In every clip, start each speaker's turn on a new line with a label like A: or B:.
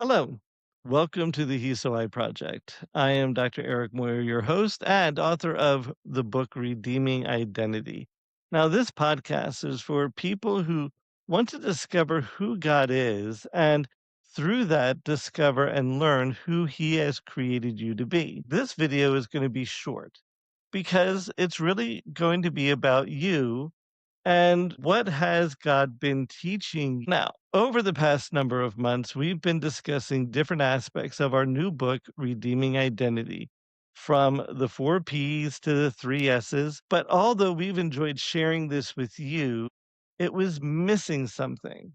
A: Hello. Welcome to the He Project. I am Dr. Eric Moyer, your host and author of the book Redeeming Identity. Now, this podcast is for people who want to discover who God is and through that discover and learn who he has created you to be. This video is going to be short because it's really going to be about you and what has God been teaching? Now, over the past number of months, we've been discussing different aspects of our new book, Redeeming Identity, from the four P's to the three S's. But although we've enjoyed sharing this with you, it was missing something.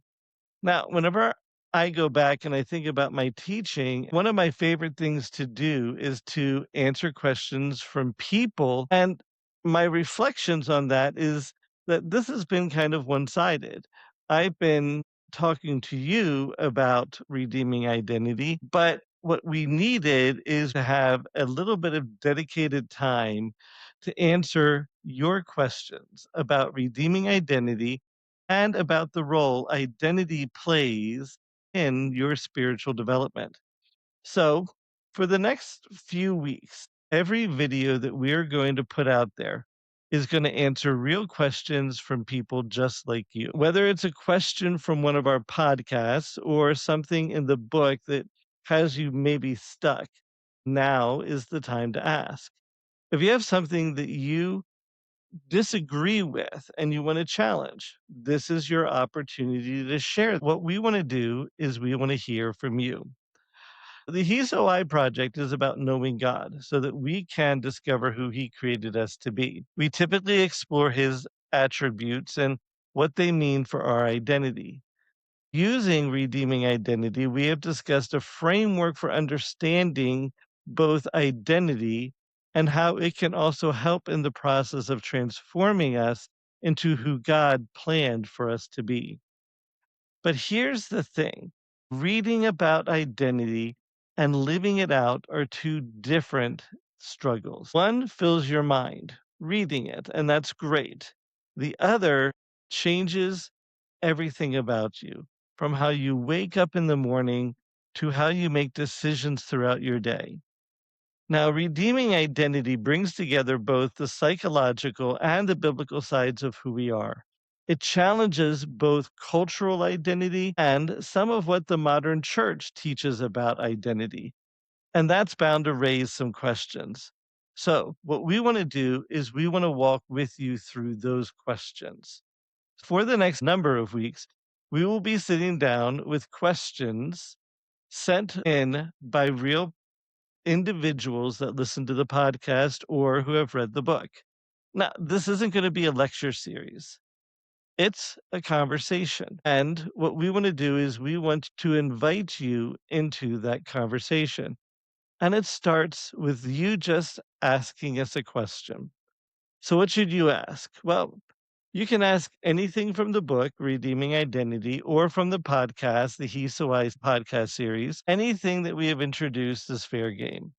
A: Now, whenever I go back and I think about my teaching, one of my favorite things to do is to answer questions from people. And my reflections on that is that this has been kind of one sided. I've been talking to you about redeeming identity, but what we needed is to have a little bit of dedicated time to answer your questions about redeeming identity and about the role identity plays in your spiritual development. So, for the next few weeks, every video that we're going to put out there is going to answer real questions from people just like you. Whether it's a question from one of our podcasts or something in the book that has you maybe stuck, now is the time to ask. If you have something that you disagree with and you want to challenge, this is your opportunity to share. What we want to do is we want to hear from you. The He's I project is about knowing God so that we can discover who he created us to be. We typically explore his attributes and what they mean for our identity. Using redeeming identity, we have discussed a framework for understanding both identity and how it can also help in the process of transforming us into who God planned for us to be. But here's the thing, reading about identity and living it out are two different struggles. One fills your mind, reading it, and that's great. The other changes everything about you, from how you wake up in the morning to how you make decisions throughout your day. Now, redeeming identity brings together both the psychological and the biblical sides of who we are. It challenges both cultural identity and some of what the modern church teaches about identity. And that's bound to raise some questions. So, what we want to do is we want to walk with you through those questions. For the next number of weeks, we will be sitting down with questions sent in by real individuals that listen to the podcast or who have read the book. Now, this isn't going to be a lecture series. It's a conversation. And what we want to do is we want to invite you into that conversation. And it starts with you just asking us a question. So, what should you ask? Well, you can ask anything from the book, Redeeming Identity, or from the podcast, the He So I podcast series. Anything that we have introduced is fair game.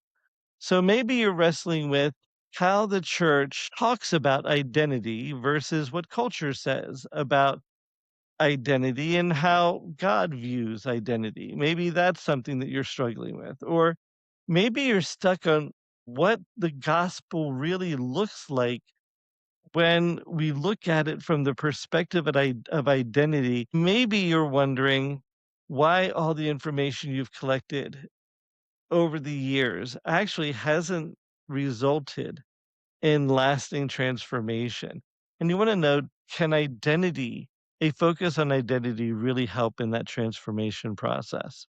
A: So maybe you're wrestling with how the church talks about identity versus what culture says about identity and how God views identity. Maybe that's something that you're struggling with. Or maybe you're stuck on what the gospel really looks like when we look at it from the perspective of identity. Maybe you're wondering why all the information you've collected over the years actually hasn't resulted in lasting transformation. And you want to know, can identity, a focus on identity, really help in that transformation process?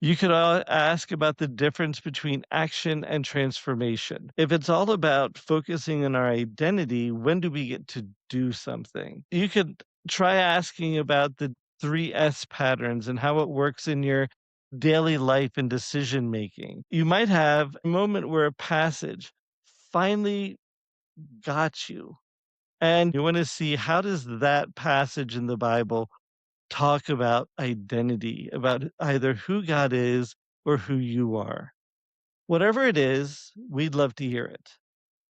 A: You could ask about the difference between action and transformation. If it's all about focusing on our identity, when do we get to do something? You could try asking about the three S patterns and how it works in your daily life and decision making. You might have a moment where a passage finally got you, and you want to see how does that passage in the Bible talk about identity, about either who God is or who you are. Whatever it is, we'd love to hear it.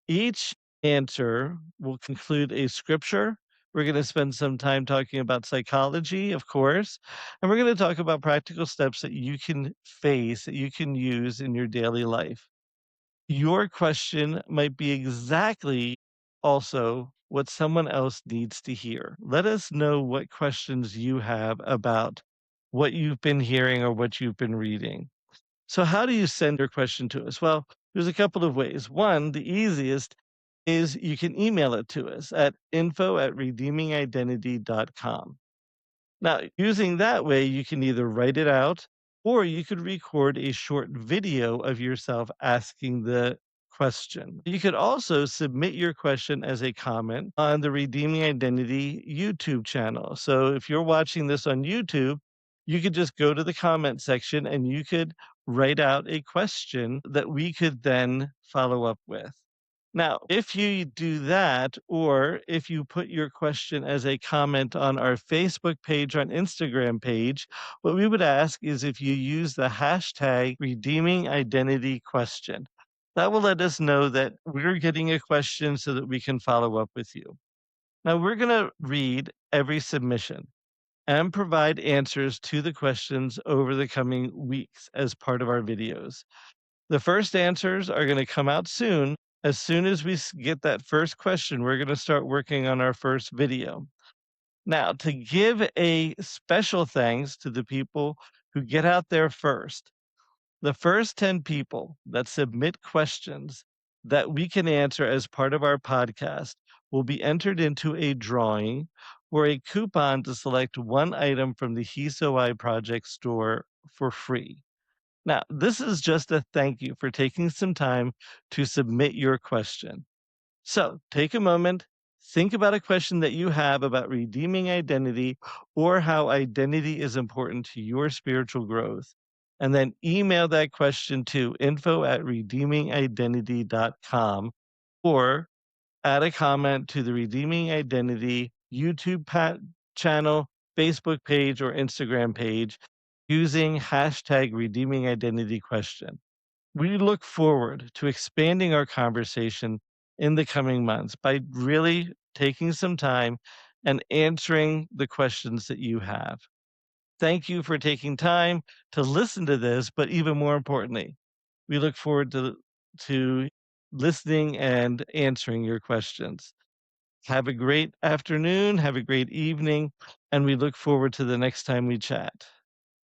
A: Each answer will conclude a scripture We're going to spend some time talking about psychology, of course, and we're going to talk about practical steps that you can face, that you can use in your daily life. Your question might be exactly also what someone else needs to hear. Let us know what questions you have about what you've been hearing or what you've been reading. So, how do you send your question to us? Well, there's a couple of ways. One, the easiest is you can email it to us at info@redeemingidentity.com. Now, using that way, you can either write it out or you could record a short video of yourself asking the question. You could also submit your question as a comment on the Redeeming Identity YouTube channel. So if you're watching this on YouTube, you could just go to the comment section and you could write out a question that we could then follow up with. Now, if you do that, or if you put your question as a comment on our Facebook page or on Instagram page, what we would ask is if you use the hashtag redeeming identity question. That will let us know that we're getting a question so that we can follow up with you. Now, we're going to read every submission and provide answers to the questions over the coming weeks as part of our videos. The first answers are going to come out soon. As soon as we get that first question, we're going to start working on our first video. Now, to give a special thanks to the people who get out there first, the first 10 people that submit questions that we can answer as part of our podcast will be entered into a drawing or a coupon to select one item from the HESOI Project store for free. Now, this is just a thank you for taking some time to submit your question. So take a moment, think about a question that you have about redeeming identity or how identity is important to your spiritual growth. And then email that question to info@redeemingidentity.com or add a comment to the Redeeming Identity YouTube channel, Facebook page, or Instagram page using hashtag redeeming identity question. We look forward to expanding our conversation in the coming months by really taking some time and answering the questions that you have. Thank you for taking time to listen to this, but even more importantly, we look forward to listening and answering your questions. Have a great afternoon, have a great evening, and we look forward to the next time we chat.